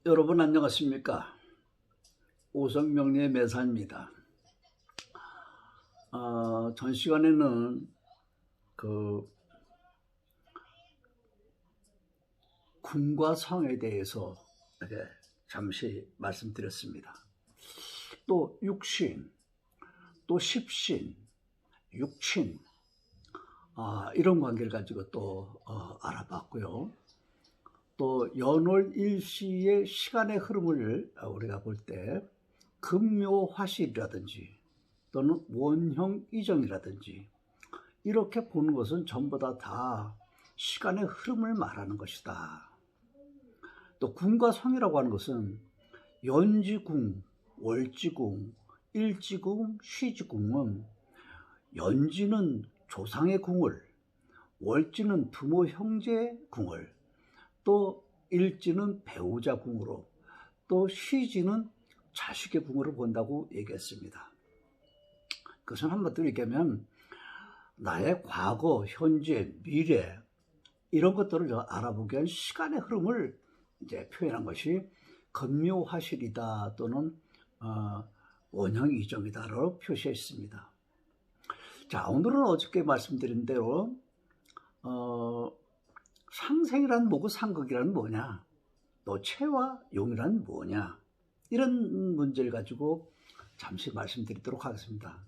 여러분 안녕하십니까? 오성명리의 매사입니다. 전 시간에는 그 궁과 성에 대해서 이렇게 잠시 말씀드렸습니다. 또 육신, 또 십신, 육친, 이런 관계를 가지고 또 알아봤고요. 또 연월일시의 시간의 흐름을 우리가 볼 때 금묘화실이라든지 또는 원형이정이라든지 이렇게 보는 것은 전부 다 시간의 흐름을 말하는 것이다. 또 궁과 성이라고 하는 것은 연지궁, 월지궁, 일지궁, 쉬지궁은 연지는 조상의 궁을, 월지는 부모 형제의 궁을, 또 일지는 배우자 궁으로, 또 쉬지는 자식의 궁으로 본다고 얘기했습니다. 그것은 한마디로 얘기하면 나의 과거, 현재, 미래 이런 것들을 알아보기 위한 시간의 흐름을 이제 표현한 것이 금묘화실이다 또는 원형이정이다라고 표시했습니다. 자, 오늘은 어저께 말씀드린 대로 상생이란 뭐고 상극이란 뭐냐, 노체와 용이란 뭐냐, 이런 문제를 가지고 잠시 말씀드리도록 하겠습니다.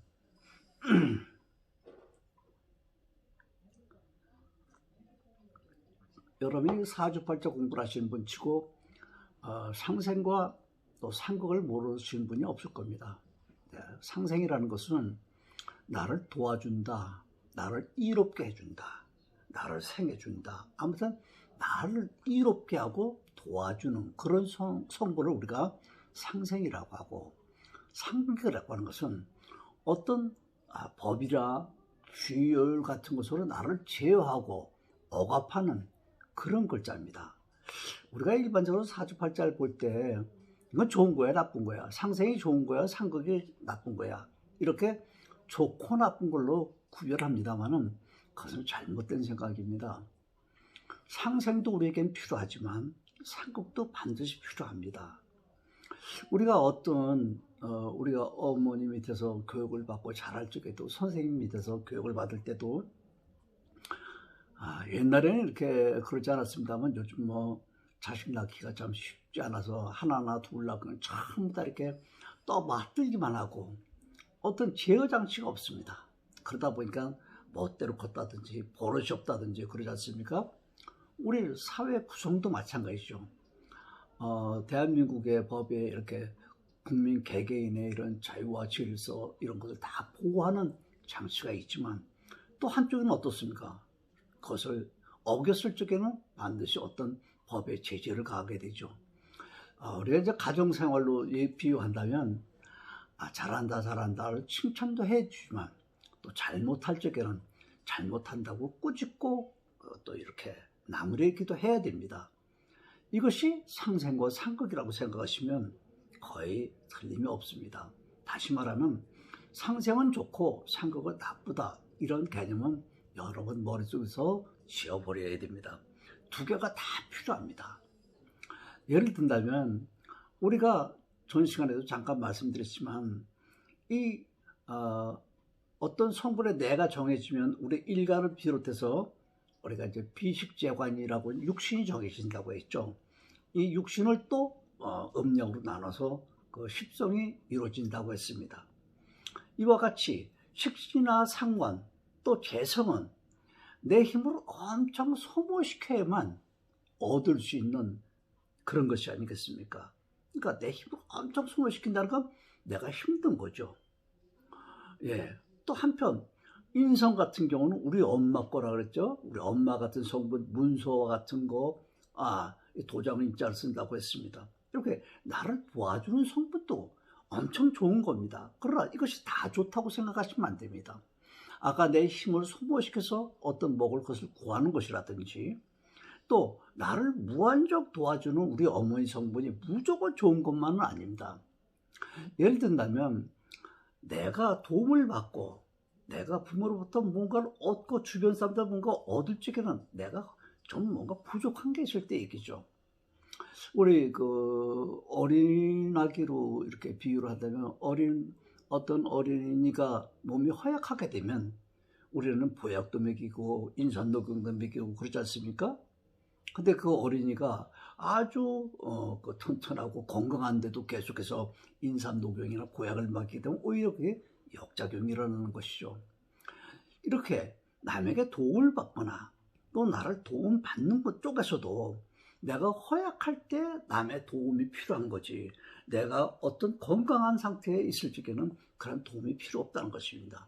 여러분이 사주팔자 공부를 하시는 분 치고 상생과 또 상극을 모르시는 분이 없을 겁니다. 상생이라는 것은 나를 도와준다, 나를 이롭게 해준다, 나를 생해준다, 아무튼 나를 이롭게 하고 도와주는 그런 성분을 우리가 상생이라고 하고, 상극이라고 하는 것은 어떤 법이라 규율 같은 것으로 나를 제어하고 억압하는 그런 글자입니다. 우리가 일반적으로 사주팔자를 볼 때 이건 좋은 거야, 나쁜 거야, 상생이 좋은 거야, 상극이 나쁜 거야, 이렇게 좋고 나쁜 걸로 구별합니다만은 그것은 잘못된 생각입니다. 상생도 우리에겐 필요하지만 상극도 반드시 필요합니다. 우리가 우리가 어머니 밑에서 교육을 받고 자랄 적에도, 선생님 밑에서 교육을 받을 때도 옛날에는 이렇게 그러지 않았습니다만 요즘 자식 낳기가 참 쉽지 않아서 하나나 둘 낳고는 전부 다 이렇게 떠맞들기만 하고 어떤 제어 장치가 없습니다. 그러다 보니까 멋대로 컸다든지 버릇이 없다든지 그러지 않습니까? 우리 사회 구성도 마찬가지죠. 대한민국의 법에 이렇게 국민 개개인의 이런 자유와 질서 이런 것을 다 보호하는 장치가 있지만 또 한쪽에는 어떻습니까? 그것을 어겼을 적에는 반드시 어떤 법의 제재를 가하게 되죠. 우리가 이제 가정생활로 비유한다면 잘한다 잘한다를 칭찬도 해주지만 또 잘못할 적에는 잘못한다고 꾸짖고 또 이렇게 나무래기도 해야 됩니다. 이것이 상생과 상극이라고 생각하시면 거의 틀림이 없습니다. 다시 말하면 상생은 좋고 상극은 나쁘다, 이런 개념은 여러분 머릿속에서 지워버려야 됩니다. 두 개가 다 필요합니다. 예를 든다면 우리가 전 시간에도 잠깐 말씀드렸지만 어떤 성분의 뇌가 정해지면 우리 일간을 비롯해서 우리가 이제 비식재관이라고 육신이 정해진다고 했죠. 이 육신을 또 음력으로 나눠서 그 십성이 이루어진다고 했습니다. 이와 같이 식신이나 상관 또 재성은 내 힘을 엄청 소모시켜야만 얻을 수 있는 그런 것이 아니겠습니까? 그러니까 내 힘을 엄청 소모시킨다는 건 내가 힘든 거죠. 예. 또 한편 인성 같은 경우는 우리 엄마 거라 그랬죠. 우리 엄마 같은 성분, 문서와 같은 거, 도장은 인자를 쓴다고 했습니다. 이렇게 나를 도와주는 성분도 엄청 좋은 겁니다. 그러나 이것이 다 좋다고 생각하시면 안 됩니다. 아까 내 힘을 소모시켜서 어떤 먹을 것을 구하는 것이라든지, 또 나를 무한정 도와주는 우리 어머니 성분이 무조건 좋은 것만은 아닙니다. 예를 든다면 내가 도움을 받고 내가 부모로부터 뭔가를 얻고 주변 사람들 뭔가 얻을 적에는 내가 좀 뭔가 부족한 게 있을 때 얘기죠. 우리 어린아기로 이렇게 비유를 한다면 어떤 어린이가 몸이 허약하게 되면 우리는 보약도 먹이고 인산녹용도 먹이고 그러지 않습니까? 근데 그 어린이가 아주 튼튼하고 건강한데도 계속해서 인산녹용이나 보약을 먹이게 되면 오히려 그게 역작용이 일어나는 것이죠. 이렇게 남에게 도움을 받거나 또 나를 도움받는 것 쪽에서도 내가 허약할 때 남의 도움이 필요한 거지, 내가 어떤 건강한 상태에 있을 적에는 그런 도움이 필요 없다는 것입니다.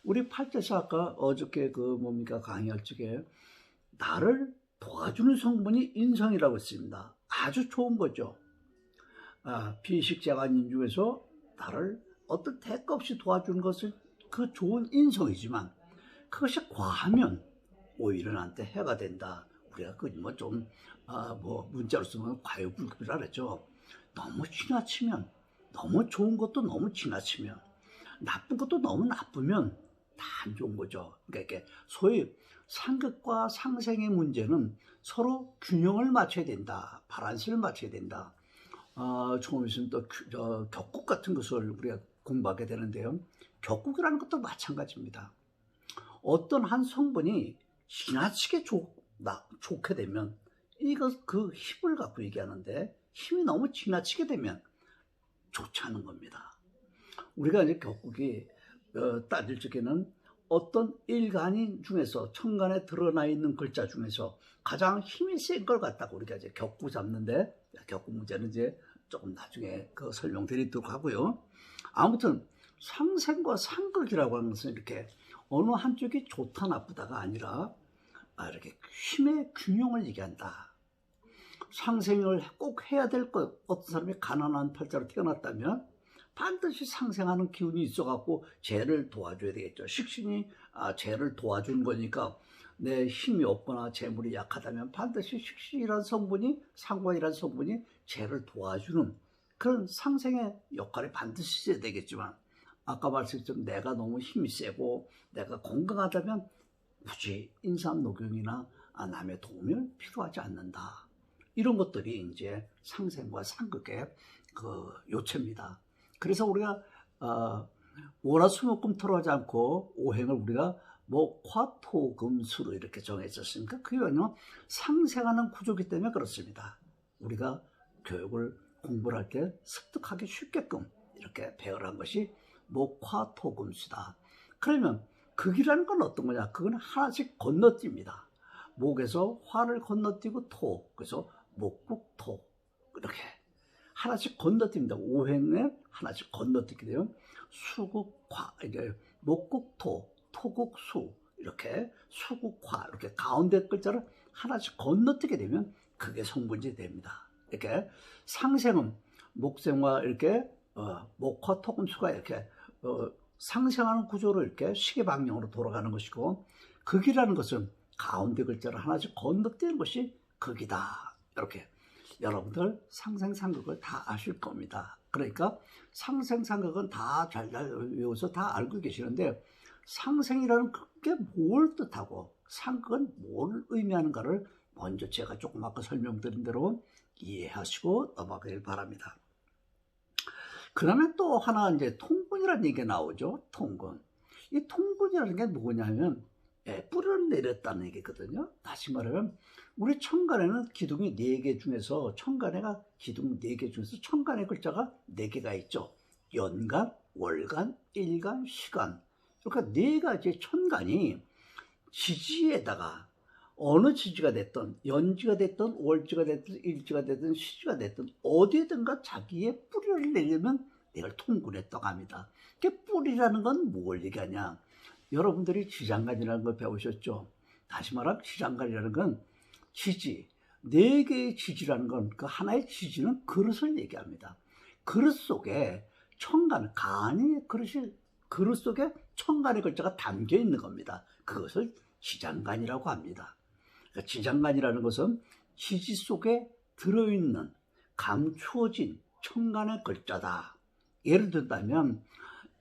우리 팔자에서 아까 어저께 강의할 적에 나를 도와주는 성분이 인성이라고 했습니다. 아주 좋은 거죠. 비식재간인 중에서 나를 어떤 대가 없이 도와주는 것은 그 좋은 인성이지만 그것이 과하면 오히려 나한테 해가 된다. 우리가 문자로 쓰면 과유불급이라 그랬죠. 너무 지나치면, 너무 좋은 것도 너무 지나치면, 나쁜 것도 너무 나쁘면 다 안 좋은 거죠. 그러니까 소위 상극과 상생의 문제는 서로 균형을 맞춰야 된다. 바란스를 맞춰야 된다. 조금 있으면 또 격국 같은 것을 우리가 공부하게 되는데요. 격국이라는 것도 마찬가지입니다. 어떤 한 성분이 지나치게 좋게 되면 그 힘을 갖고 얘기하는데, 힘이 너무 지나치게 되면 좋지 않은 겁니다. 우리가 이제 격국이 따질 적에는 어떤 일간인 중에서 천간에 드러나 있는 글자 중에서 가장 힘이 센 걸 갖다가 우리가 이제 격국 잡는데, 격국 문제는 이제 조금 나중에 설명드리도록 하고요. 아무튼 상생과 상극이라고 하는 것은 이렇게 어느 한쪽이 좋다 나쁘다가 아니라 이렇게 힘의 균형을 얘기한다. 상생을 꼭 해야 될 것, 어떤 사람이 가난한 팔자로 태어났다면 반드시 상생하는 기운이 있어갖고 재를 도와줘야 되겠죠. 식신이 재를 도와준 거니까 내 힘이 없거나 재물이 약하다면 반드시 식신이라는 성분이, 상관이라는 성분이 재를 도와주는 그런 상생의 역할이 반드시 있어야 되겠지만, 아까 말씀드렸던 내가 너무 힘이 세고 내가 건강하다면 굳이 인삼녹용이나 남의 도움이 필요하지 않는다. 이런 것들이 이제 상생과 상극의 요체입니다. 그래서 우리가 월화수목금 하지 않고 오행을 우리가 목화토금수로 이렇게 정했었으니까 그게 왜냐면 상생하는 구조이기 때문에 그렇습니다. 우리가 교육을 공부를 할 때 습득하기 쉽게끔 이렇게 배열한 것이 목화토금수다. 그러면 극이라는 건 어떤 거냐? 그건 하나씩 건너뜁니다. 목에서 화를 건너뛰고 토, 그래서 목국토, 이렇게 하나씩 건너뜁니다. 오행에 하나씩 건너뛰게 되면 수국화, 이제 목국토, 토국수, 이렇게 수국화, 이렇게 가운데 글자를 하나씩 건너뛰게 되면 그게 성분이 됩니다. 이렇게 상생은 목생과 이렇게 목화토금수가 이렇게 상생하는 구조로 이렇게 시계 방향으로 돌아가는 것이고, 극이라는 것은 가운데 글자를 하나씩 건너뛰는 것이 극이다. 이렇게 여러분들 상생상극을 다 아실 겁니다. 그러니까 상생상극은 다 잘 외워서 다 알고 계시는데, 상생이라는 게 뭘 뜻하고 상극은 뭘 의미하는가를 먼저 제가 조금 아까 설명드린 대로 이해하시고 넘어가길 바랍니다. 그 다음에 또 하나 이제 통근이라는 얘기가 나오죠. 통근. 이 통근이라는 게 뭐냐면 뿌리를 내렸다는 얘기거든요. 다시 말하면 우리 천간에는 기둥이 4개 중에서 기둥 4개 중에서 천간의 글자가 4개가 있죠. 연간, 월간, 일간, 시간. 그러니까 4가지 천간이 지지에다가 어느 지지가 됐든 연지가 됐든 월지가 됐든 일지가 됐든 시지가 됐든 어디에든가 자기의 뿌리를 내려면 이걸 통근했다고 합니다. 그 뿌리라는 건 뭘 얘기하냐? 여러분들이 지장간이라는 걸 배우셨죠? 다시 말하면 지장간이라는 건 지지, 4개의 지지라는 건 그 하나의 지지는 그릇을 얘기합니다. 그릇 속에 천간, 그릇 속에 천간의 글자가 담겨 있는 겁니다. 그것을 지장간이라고 합니다. 그러니까 지장간이라는 것은 지지 속에 들어있는 감추어진 천간의 글자다. 예를 들자면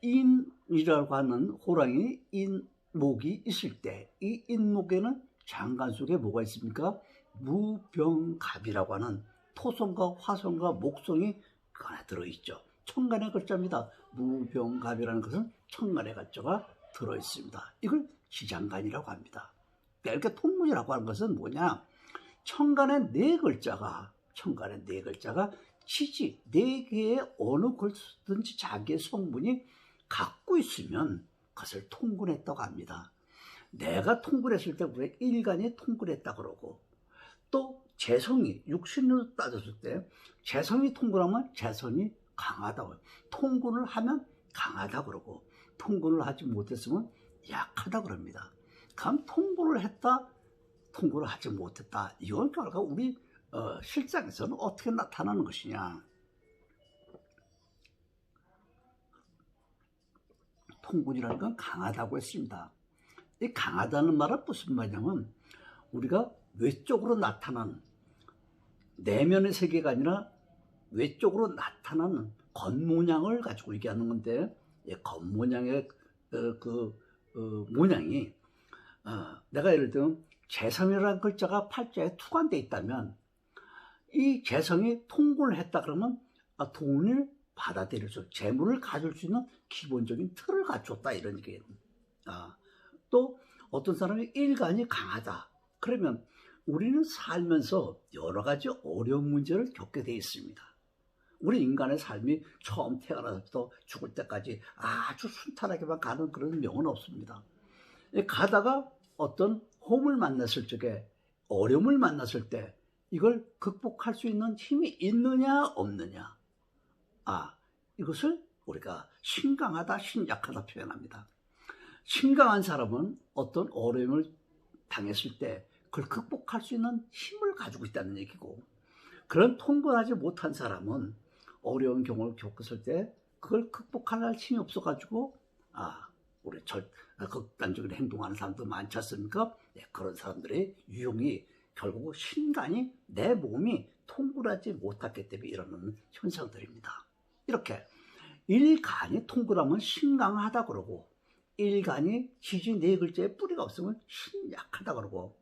인이라고 하는 호랑이 인목이 있을 때 이 인목에는 장간 속에 뭐가 있습니까? 무병갑이라고 하는 토성과 화성과 목성이 그 안에 들어있죠. 천간의 글자입니다. 무병갑이라는 것은 천간의 글자가 들어있습니다. 이걸 지장간이라고 합니다. 이렇게 통문이라고 하는 것은 뭐냐? 천간의 네 글자가 지지 네 개의 어느 글자든지 자기의 성분이 갖고 있으면 그것을 통근했다고 합니다. 내가 통근했을 때 우리 일간이 통근했다 그러고, 또 재성이 육신으로 따졌을 때 재성이 통근하면 재성이 강하다고, 통근을 하면 강하다 그러고, 통근을 하지 못했으면 약하다 그럽니다. 그럼 통근을 했다, 통근을 하지 못했다, 이건 결과 우리 실상에서는 어떻게 나타나는 것이냐? 통근이라는 건 강하다고 했습니다. 이 강하다는 말은 무슨 말이냐면, 우리가 외적으로 나타나는 내면의 세계가 아니라 외적으로 나타나는 겉모양을 가지고 얘기하는 건데, 이 겉모양의 모양이 내가 예를 들면 재성이라는 글자가 팔자에 투관되어 있다면, 이 재성이 통근을 했다 그러면 돈을 받아들일 수, 재물을 가질 수 있는 기본적인 틀을 갖췄다, 이런 얘기예요. 또 어떤 사람이 일간이 강하다 그러면 우리는 살면서 여러 가지 어려운 문제를 겪게 되어 있습니다. 우리 인간의 삶이 처음 태어나서부터 죽을 때까지 아주 순탄하게만 가는 그런 명은 없습니다. 가다가 어떤 홈을 만났을 적에, 어려움을 만났을 때 이걸 극복할 수 있는 힘이 있느냐 없느냐, 이것을 우리가 신강하다 신약하다 표현합니다. 신강한 사람은 어떤 어려움을 당했을 때 그걸 극복할 수 있는 힘을 가지고 있다는 얘기고, 그런 통과하지 못한 사람은 어려운 경험을 겪었을 때 그걸 극복할 힘이 없어가지고 우리 극단적으로 행동하는 사람도 많지 않습니까? 그런 사람들의 유형이 결국 신간이, 내 몸이 통굴하지 못했기 때문에 일어나는 현상들입니다. 이렇게 일간이 통굴하면 신강하다 그러고, 일간이 지지 네 글자에 뿌리가 없으면 신약하다 그러고,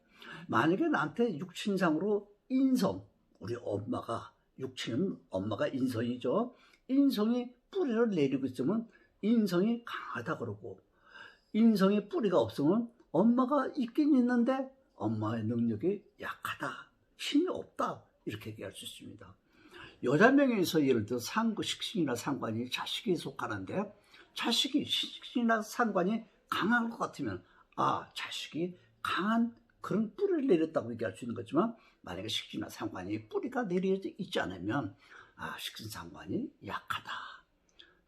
만약에 나한테 육신상으로 인성, 우리 엄마가, 육신은 엄마가 인성이죠. 인성이 뿌리를 내리고 있으면 인성이 강하다 그러고, 인성에 뿌리가 없으면 엄마가 있긴 있는데 엄마의 능력이 약하다, 힘이 없다, 이렇게 얘기할 수 있습니다. 여자 명예에서 예를 들어 식신이나 상관이 자식이 속하는데, 자식이 식신이나 상관이 강한 것 같으면 자식이 강한 그런 뿌리를 내렸다고 얘기할 수 있는 거지만, 만약에 식신이나 상관이 뿌리가 내려져 있지 않으면 식신 상관이 약하다.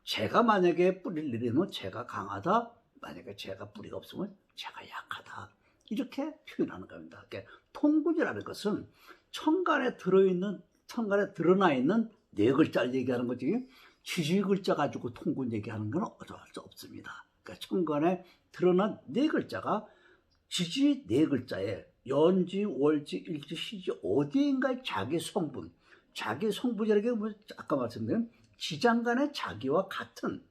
제가 만약에 뿌리를 내리면 제가 강하다, 만약에 제가 뿌리가 없으면 제가 약하다, 이렇게 표현하는 겁니다. 그러니까 통근이라는 것은 천간에 드러나 있는 네 글자를 얘기하는 거지, 지지 글자 가지고 통근 얘기하는 건 어쩔 수 없습니다. 그러니까 천간에 드러난 네 글자가 지지 네 글자에 연지, 월지, 일지, 시지 어디인가에 자기 성분이라는 게 아까 말씀드린 지장간의 자기와 같은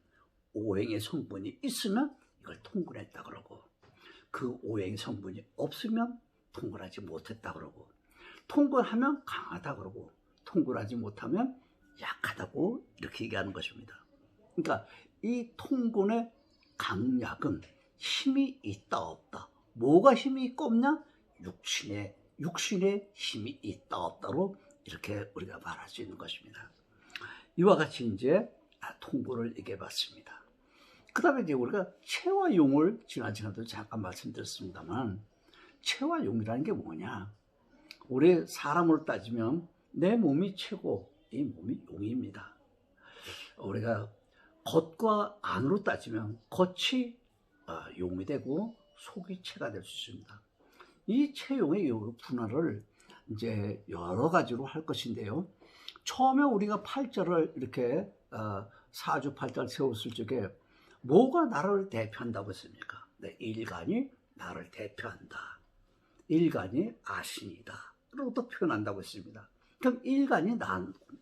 오행의 성분이 있으면 이걸 통근했다 그러고, 그 오행의 성분이 없으면 통근하지 못했다 그러고, 통근하면 강하다 그러고, 통근하지 못하면 약하다고 이렇게 얘기하는 것입니다. 그러니까 이 통근의 강약은 힘이 있다 없다. 뭐가 힘이 있고 없냐? 육신의 힘이 있다 없다로 이렇게 우리가 말할 수 있는 것입니다. 이와 같이 이제 통근을 얘기해 봤습니다. 그 다음에 이제 우리가 체와 용을 지난 시간에도 잠깐 말씀드렸습니다만, 체와 용이라는 게 뭐냐? 우리 사람으로 따지면 내 몸이 체고 이 몸이 용입니다. 우리가 겉과 안으로 따지면 겉이 용이 되고 속이 체가 될 수 있습니다. 이 체용의 분할을 이제 여러 가지로 할 것인데요. 처음에 우리가 팔자를 이렇게 사주팔자를 세웠을 적에 뭐가 나를 대표한다고 했습니까? 일간이 나를 대표한다. 일간이 아신이다. 라고 또 표현한다고 했습니다. 그럼 일간이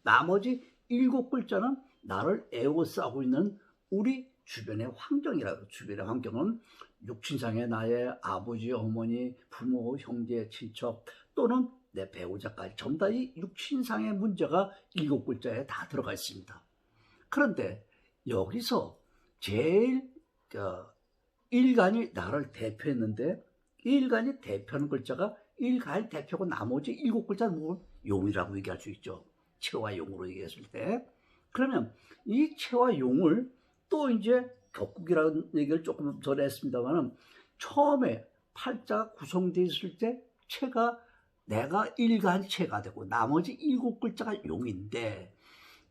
나머지 7글자는 나를 에워싸고 있는 우리 주변의 환경이라고. 주변의 환경은 육신상의 나의 아버지, 어머니, 부모, 형제, 친척, 또는 내 배우자까지 전부 다 이 육신상의 문제가 7글자에 다 들어가 있습니다. 그런데 여기서 제일 일간이 나를 대표했는데 이 일간이 대표하는 글자가 일간이 대표고 나머지 7글자는 뭘 용이라고 얘기할 수 있죠. 체와 용으로 얘기했을 때. 그러면 이 체와 용을 또 이제 격국이라는 얘기를 조금 전에 했습니다만은 처음에 팔자가 구성되어 있을 때 체가 내가 일간 체가 되고 나머지 7글자가 용인데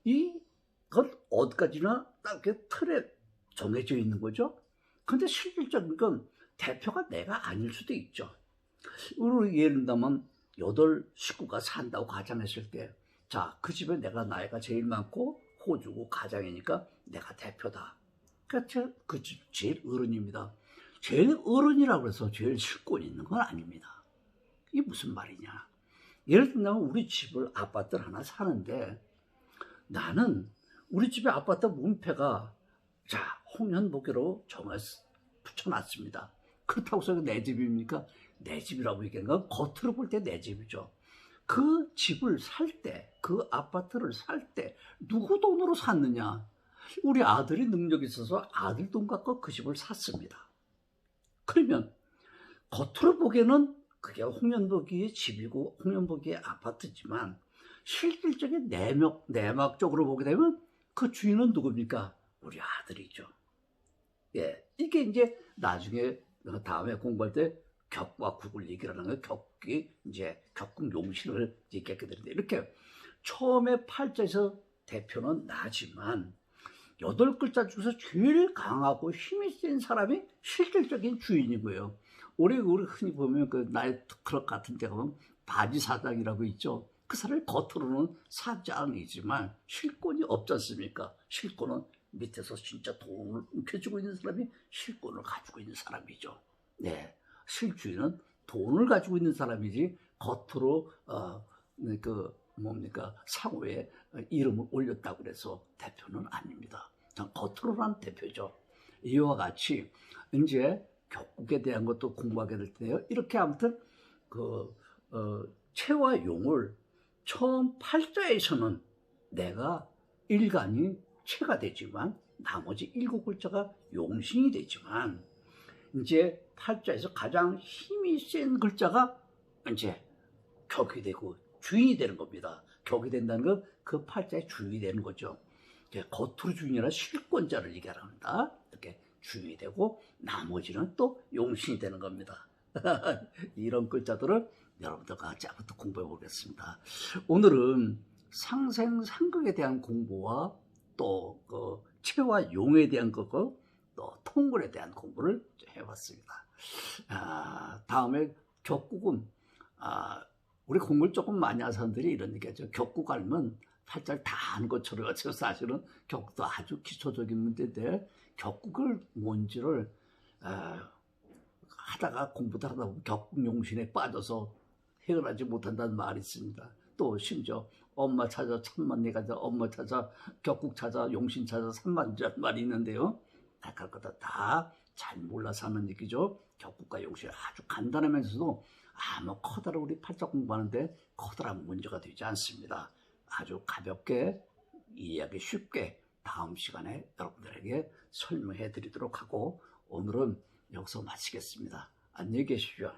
이건 어디까지나 딱 이렇게 틀에 정해져 있는 거죠. 근데 실질적인 건 대표가 내가 아닐 수도 있죠. 예를 들면 8 식구가 산다고 가정했을 때 자, 그 집에 내가 나이가 제일 많고 호주고 가장이니까 내가 대표다. 그러니까 그 집 제일 어른입니다. 제일 어른이라고 해서 제일 실권이 있는 건 아닙니다. 이게 무슨 말이냐. 예를 들면 우리 집을 아파트를 하나 사는데 나는 우리 집의 아파트 문패가 자 홍현복으로 붙여놨습니다. 그렇다고 해서 내 집입니까? 내 집이라고 얘기하는 건 겉으로 볼 때 내 집이죠. 그 집을 살 때, 그 아파트를 살 때 누구 돈으로 샀느냐? 우리 아들이 능력이 있어서 아들 돈 갖고 그 집을 샀습니다. 그러면 겉으로 보기에는 그게 홍현복이의 집이고 홍현복이의 아파트지만 실질적인 내막적으로 보게 되면 그 주인은 누굽니까? 우리 아들이죠. 예, 이게 이제 나중에 다음에 공부할 때 격과 국을 얘기를 하는 거예요. 격이 이제 격국용신을 얘기하게 되는데 이렇게 처음에 팔자에서 대표는 나지만 8글자 중에서 제일 강하고 힘이 센 사람이 실질적인 주인이고요. 우리 흔히 보면 그 나이트클럽 같은 데 가면 바지사장이라고 있죠. 그 사람이 겉으로는 사장이지만 실권이 없지 않습니까? 실권은 밑에서 진짜 돈을 움켜쥐고 있는 사람이 실권을 가지고 있는 사람이죠. 네, 실주인은 돈을 가지고 있는 사람이지 겉으로 상호에 이름을 올렸다고 그래서 대표는 아닙니다. 겉으로란 대표죠. 이와 같이 이제 격국에 대한 것도 공부하게 될 텐데요. 이렇게 아무튼 체와 용을 처음 팔자에서는 내가 일간이 체가 되지만 나머지 7글자가 용신이 되지만 이제 팔자에서 가장 힘이 센 글자가 이제 격이 되고 주인이 되는 겁니다. 격이 된다는 건 그 팔자의 주인이 되는 거죠. 겉으로 주인이라 실권자를 얘기합니다. 이렇게 주인이 되고 나머지는 또 용신이 되는 겁니다. 이런 글자들을 여러분들과 같이 한번 공부해 보겠습니다. 오늘은 상생상극에 대한 공부와 또 그 체와 용에 대한 거고 또 통글에 대한 공부를 해봤습니다. 다음에 격국은 우리 공부를 조금 많이 하는 사람들이 이런 얘기하죠. 격국 알면 팔자를 다 아는 것처럼 해서 사실은 격국도 아주 기초적인 문제인데 격국을 뭔지를 하다가 공부도 하다 보면 격국용신에 빠져서 해결하지 못한다는 말이 있습니다. 또 심지어 엄마 찾아 천만리 가자, 엄마 찾아 격국 찾아 용신 찾아 산만리라는 말이 있는데요. 그럴 거다 다 잘 몰라서 하는 얘기죠. 격국과 용신 아주 간단하면서도 커다란 우리 팔자 공부하는데 커다란 문제가 되지 않습니다. 아주 가볍게 이해하기 쉽게 다음 시간에 여러분들에게 설명해 드리도록 하고 오늘은 여기서 마치겠습니다. 안녕히 계십시오.